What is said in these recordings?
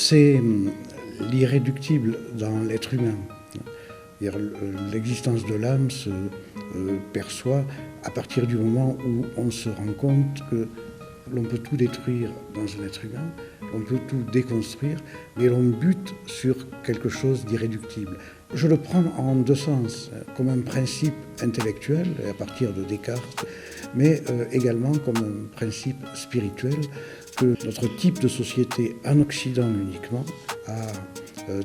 c'est l'irréductible dans l'être humain. L'existence de l'âme se perçoit à partir du moment où on se rend compte que l'on peut tout détruire dans un être humain, on peut tout déconstruire, mais l'on bute sur quelque chose d'irréductible. Je le prends en deux sens, comme un principe intellectuel, à partir de Descartes, mais également comme un principe spirituel que notre type de société en Occident uniquement a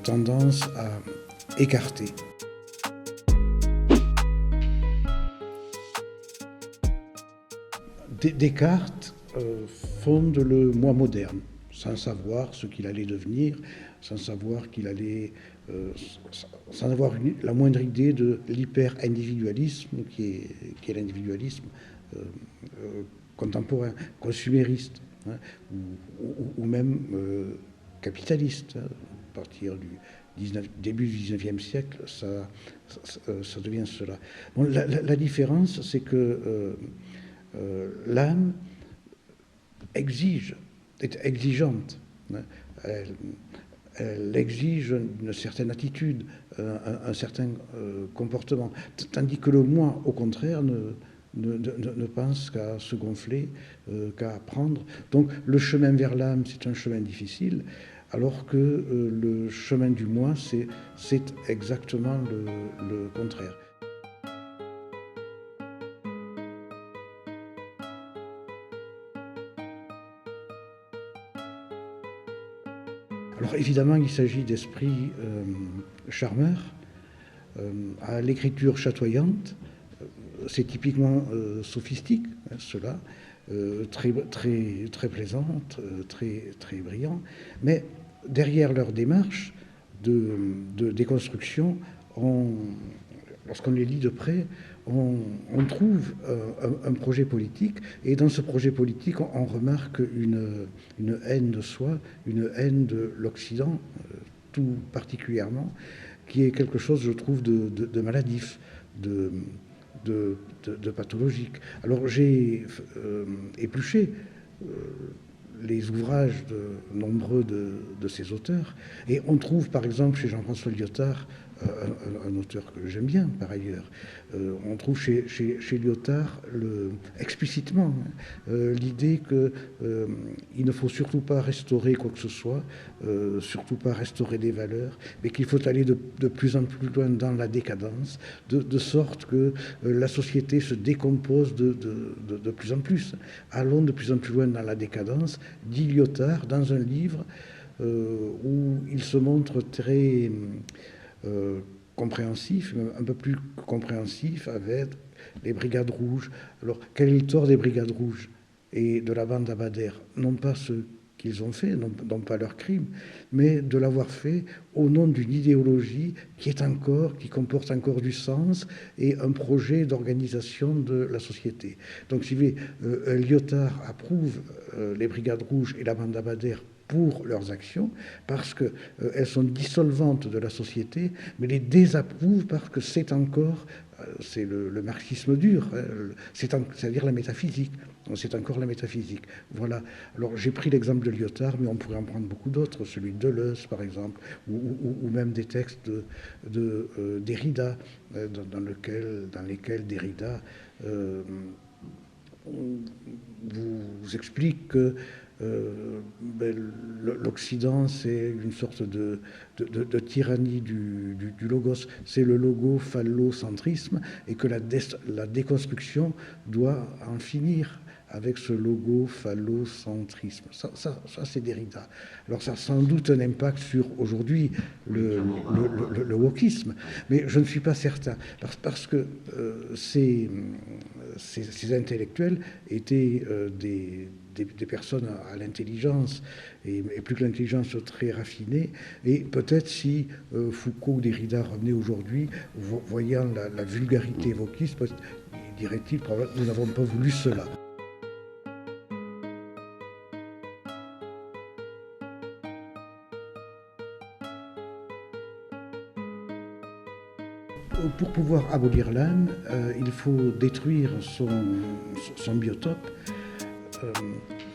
tendance à écarter. Descartes fonde le moi moderne, sans savoir ce qu'il allait devenir, sans savoir qu'il allait, sans avoir la moindre idée de l'hyper-individualisme qui est l'individualisme contemporain, consumériste, hein, ou même capitaliste. À partir du début du XIXe siècle, ça devient cela. Bon, la différence, c'est que l'âme est exigeante. Elle exige une certaine attitude, un certain comportement, tandis que le moi, au contraire, ne pense qu'à se gonfler, qu'à apprendre. Donc le chemin vers l'âme, c'est un chemin difficile, alors que le chemin du moi, c'est exactement le contraire. Alors évidemment, il s'agit d'esprits charmeurs, à l'écriture chatoyante. C'est typiquement sophistique, hein, cela, très plaisante, très brillant. Mais derrière leur démarche de déconstruction, lorsqu'on les lit de près, on trouve un projet politique, et dans ce projet politique, on remarque une haine de soi, une haine de l'Occident, tout particulièrement, qui est quelque chose, je trouve, de maladif, de pathologique. Alors j'ai épluché les ouvrages nombreux de ces auteurs, et on trouve par exemple chez Jean-François Lyotard, un auteur que j'aime bien par ailleurs, on trouve chez Lyotard explicitement l'idée qu'il ne faut surtout pas restaurer quoi que ce soit, surtout pas restaurer des valeurs, mais qu'il faut aller de plus en plus loin dans la décadence, de sorte que la société se décompose de plus en plus. Allons de plus en plus loin dans la décadence, dit Lyotard dans un livre où il se montre très compréhensif, un peu plus compréhensif avec les Brigades Rouges. Alors, quel est le tort des Brigades Rouges et de la bande Abadère? Non pas ce qu'ils ont fait, non pas leur crime, mais de l'avoir fait au nom d'une idéologie qui comporte encore du sens et un projet d'organisation de la société. Donc, si vous voulez, Lyotard approuve les Brigades Rouges et la bande Abadère pour leurs actions, parce qu'elles sont dissolvantes de la société, mais les désapprouve parce que c'est encore, c'est le marxisme dur, c'est-à-dire la métaphysique. C'est encore la métaphysique. Voilà. Alors j'ai pris l'exemple de Lyotard, mais on pourrait en prendre beaucoup d'autres, celui de Deleuze par exemple, ou même des textes de Derrida, dans lesquels Derrida vous explique que l'Occident, c'est une sorte de tyrannie du logos. C'est le logo-phallocentrisme, et que la déconstruction doit en finir avec ce logo-phallocentrisme. Ça, c'est Derrida. Alors ça a sans doute un impact sur, aujourd'hui, le wokisme, mais je ne suis pas certain, parce que ces intellectuels étaient des personnes à l'intelligence, et plus que l'intelligence, très raffinée, et peut-être si Foucault ou Derrida revenaient aujourd'hui, voyant la vulgarité wokiste, dirait-il, nous n'avons pas voulu cela. Pour pouvoir abolir l'âme, il faut détruire son biotope.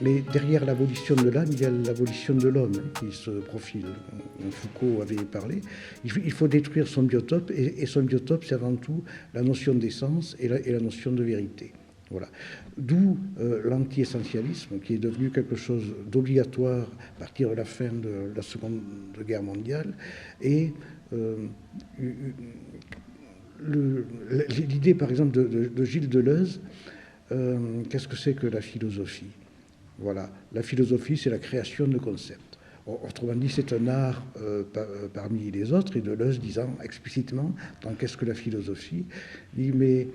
Mais derrière l'abolition de l'âme, il y a l'abolition de l'homme qui se profile. Foucault avait parlé. Il faut détruire son biotope, et son biotope, c'est avant tout la notion d'essence et la notion de vérité. Voilà. D'où l'anti-essentialisme, qui est devenu quelque chose d'obligatoire à partir de la fin de la Seconde Guerre mondiale, et l'idée, par exemple, de Gilles Deleuze, qu'est-ce que c'est que la philosophie? Voilà, la philosophie, c'est la création de concepts. Autrement dit, c'est un art parmi les autres, et Deleuze disant explicitement dans Qu'est-ce que la philosophie, il dit, mais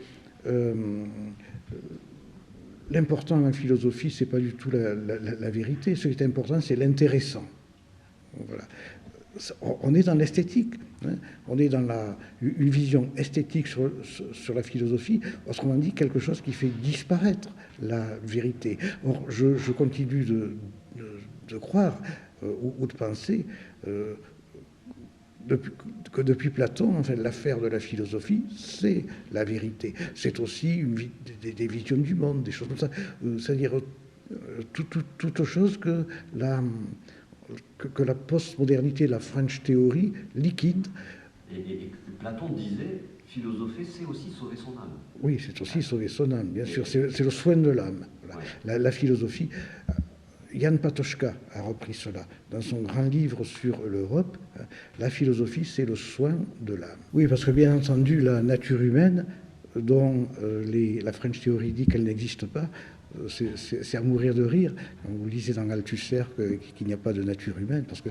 l'important en philosophie, c'est pas du tout la vérité, ce qui est important, c'est l'intéressant. Voilà. On est dans l'esthétique, hein. On est dans une vision esthétique sur la philosophie, autrement dit, quelque chose qui fait disparaître la vérité. Or, je continue de croire ou de penser que depuis Platon, enfin, l'affaire de la philosophie, c'est la vérité. C'est aussi des visions du monde, des choses comme ça. C'est-à-dire toute chose que la postmodernité, la French Theory liquide. Et Platon disait, philosopher, c'est aussi sauver son âme. Oui, c'est aussi sauver son âme, bien sûr. C'est le soin de l'âme. Voilà. Ouais. La philosophie. Jan Patočka a repris cela dans son grand livre sur l'Europe. La philosophie, c'est le soin de l'âme. Oui, parce que bien entendu, la nature humaine, dont la French Theory dit qu'elle n'existe pas, c'est à mourir de rire. Vous lisez dans Althusser qu'il n'y a pas de nature humaine, parce que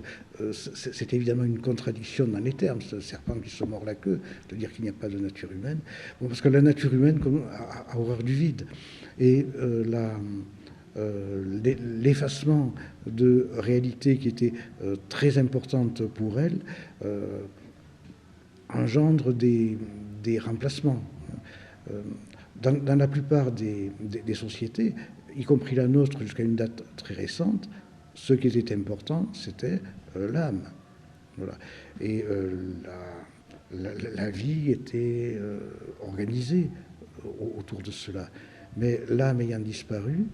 c'est évidemment une contradiction dans les termes, c'est le serpent qui se mord la queue, de dire qu'il n'y a pas de nature humaine. Bon, parce que la nature humaine a horreur du vide. Et l'effacement de réalité qui était très importante pour elle engendre des remplacements. Dans la plupart des sociétés, y compris la nôtre jusqu'à une date très récente, ce qui était important, c'était l'âme. Voilà. Et la vie était organisée autour de cela. Mais l'âme ayant disparu,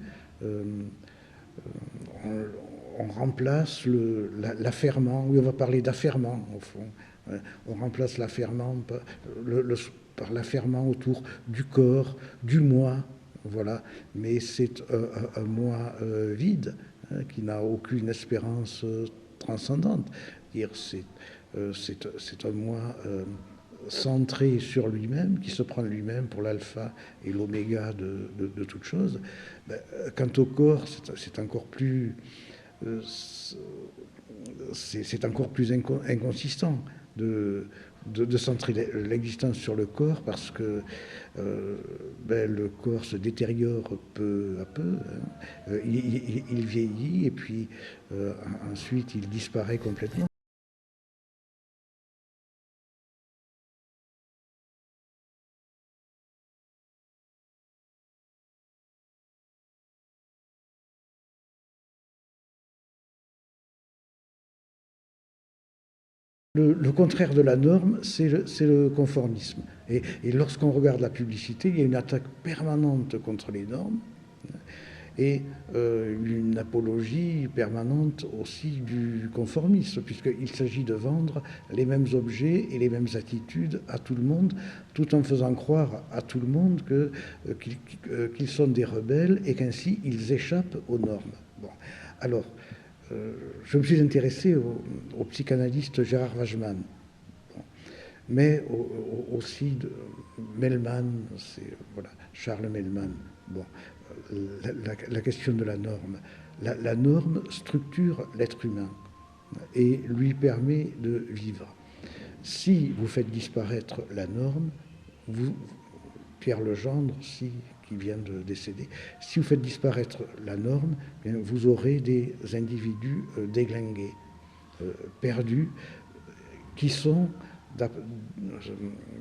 on remplace l'affairement, oui, on va parler d'affairement au fond. On remplace l'affairement par l'affairement autour du corps, du moi, voilà. Mais c'est un moi vide, hein, qui n'a aucune espérance transcendante. C'est un moi centré sur lui-même, qui se prend lui-même pour l'alpha et l'oméga de toute chose. Quant au corps, c'est encore plus inconsistant de centrer l'existence sur le corps, parce que le corps se détériore peu à peu, hein. Il vieillit, et puis ensuite il disparaît complètement. Le contraire de la norme, c'est le conformisme. Et lorsqu'on regarde la publicité, il y a une attaque permanente contre les normes et une apologie permanente aussi du conformisme, puisqu'il s'agit de vendre les mêmes objets et les mêmes attitudes à tout le monde, tout en faisant croire à tout le monde qu'ils sont des rebelles et qu'ainsi ils échappent aux normes. Bon. Alors, je me suis intéressé au psychanalyste Gérard Wageman, bon, mais aussi de Mellman, voilà, Charles Mellman. Bon, la question de la norme. La norme structure l'être humain et lui permet de vivre. Si vous faites disparaître la norme, Pierre Legendre, qui vient de décéder, si vous faites disparaître la norme, bien, vous aurez des individus déglingués, perdus, qui sont,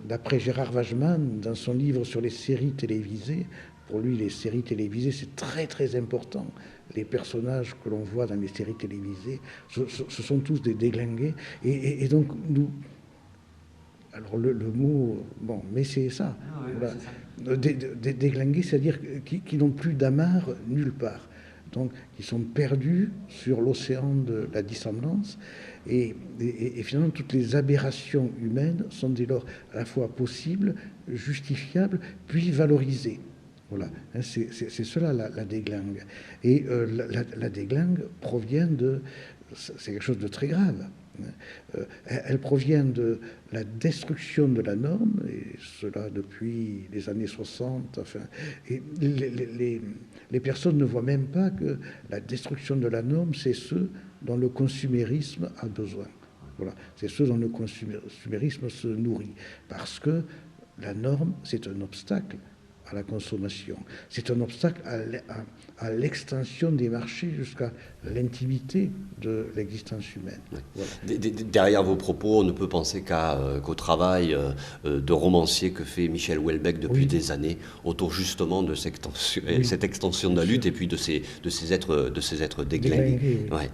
d'après Gérard Wageman, dans son livre sur les séries télévisées, pour lui, les séries télévisées, c'est très très important. Les personnages que l'on voit dans les séries télévisées, ce sont tous des déglingués. Et donc, nous... Alors, le mot... Bon, mais c'est ça. Ah oui, voilà. C'est ça. Déglingués, c'est-à-dire qui n'ont plus d'amarre nulle part. donc qui sont perdus sur l'océan de la dissonance. Et finalement, toutes les aberrations humaines sont dès lors à la fois possibles, justifiables, puis valorisées. Voilà, c'est cela la déglingue. Et la déglingue provient de... C'est quelque chose de très grave. Elle provient de la destruction de la norme, et cela depuis les années 60. Enfin, et les personnes ne voient même pas que la destruction de la norme, c'est ce dont le consumérisme a besoin. Voilà, c'est ce dont le consumérisme se nourrit. Parce que la norme, c'est un obstacle à la consommation. C'est un obstacle à l'extension des marchés jusqu'à l'intimité de l'existence humaine. Voilà. Derrière vos propos, on ne peut penser qu'au travail de romancier que fait Michel Houellebecq depuis des années autour justement de cette extension de la lutte et puis de ces êtres déglingués. Ouais.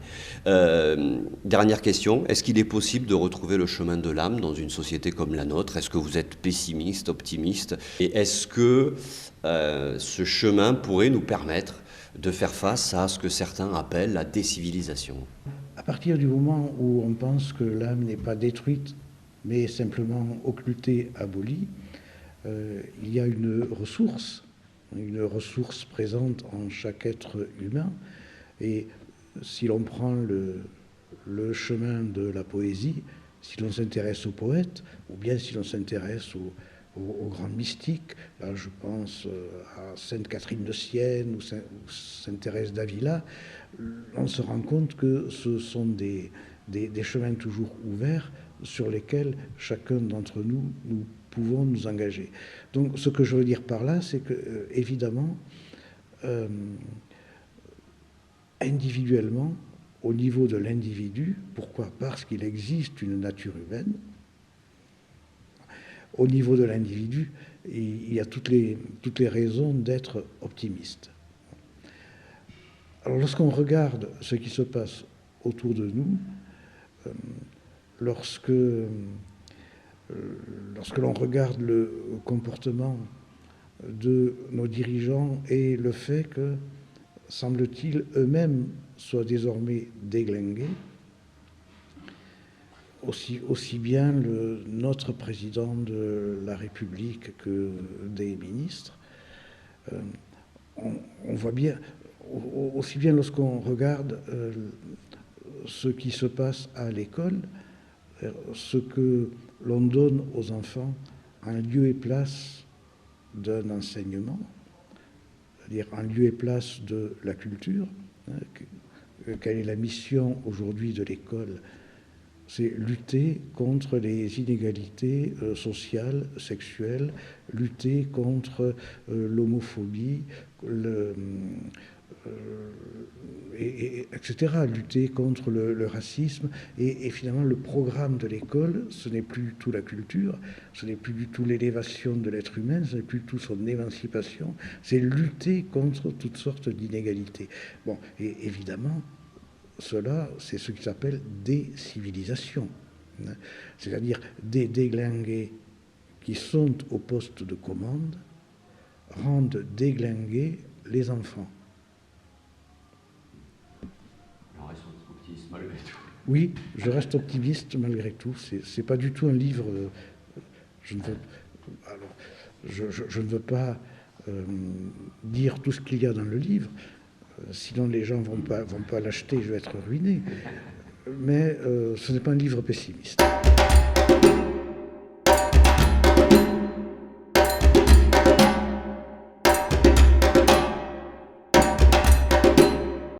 Dernière question, est-ce qu'il est possible de retrouver le chemin de l'âme dans une société comme la nôtre? Est-ce que vous êtes pessimiste, optimiste? Et est-ce que ce chemin pourrait nous permettre de faire face à ce que certains appellent la décivilisation? À partir du moment où on pense que l'âme n'est pas détruite, mais simplement occultée, abolie, il y a une ressource présente en chaque être humain. Et si l'on prend le chemin de la poésie, si l'on s'intéresse aux poètes, ou bien si l'on s'intéresse aux grands mystiques, là je pense à Sainte Catherine de Sienne ou Sainte Thérèse d'Avila, on se rend compte que ce sont des chemins toujours ouverts sur lesquels chacun d'entre nous pouvons nous engager. Donc ce que je veux dire par là, c'est que évidemment, individuellement, au niveau de l'individu, pourquoi? Parce qu'il existe une nature humaine. Au niveau de l'individu, il y a toutes les raisons d'être optimiste. Alors lorsqu'on regarde ce qui se passe autour de nous, lorsque l'on regarde le comportement de nos dirigeants et le fait que, semble-t-il, eux-mêmes soient désormais déglingués, aussi bien notre président de la République que des ministres, on voit bien, aussi bien lorsqu'on regarde ce qui se passe à l'école, ce que l'on donne aux enfants en lieu et place d'un enseignement, c'est-à-dire en lieu et place de la culture. Quelle est la mission aujourd'hui de l'école? C'est lutter contre les inégalités sociales, sexuelles, lutter contre l'homophobie, etc., lutter contre le racisme. Et finalement, le programme de l'école, ce n'est plus du tout la culture, ce n'est plus du tout l'élévation de l'être humain, ce n'est plus du tout son émancipation, c'est lutter contre toutes sortes d'inégalités. Bon, et évidemment, cela, c'est ce qui s'appelle décivilisation, c'est-à-dire des déglingués qui sont au poste de commande rendent déglingués les enfants. On reste optimiste malgré tout. Oui, je reste optimiste malgré tout. C'est pas du tout un livre. Je ne veux pas dire tout ce qu'il y a dans le livre. Sinon, les gens vont pas l'acheter, je vais être ruiné. Mais ce n'est pas un livre pessimiste.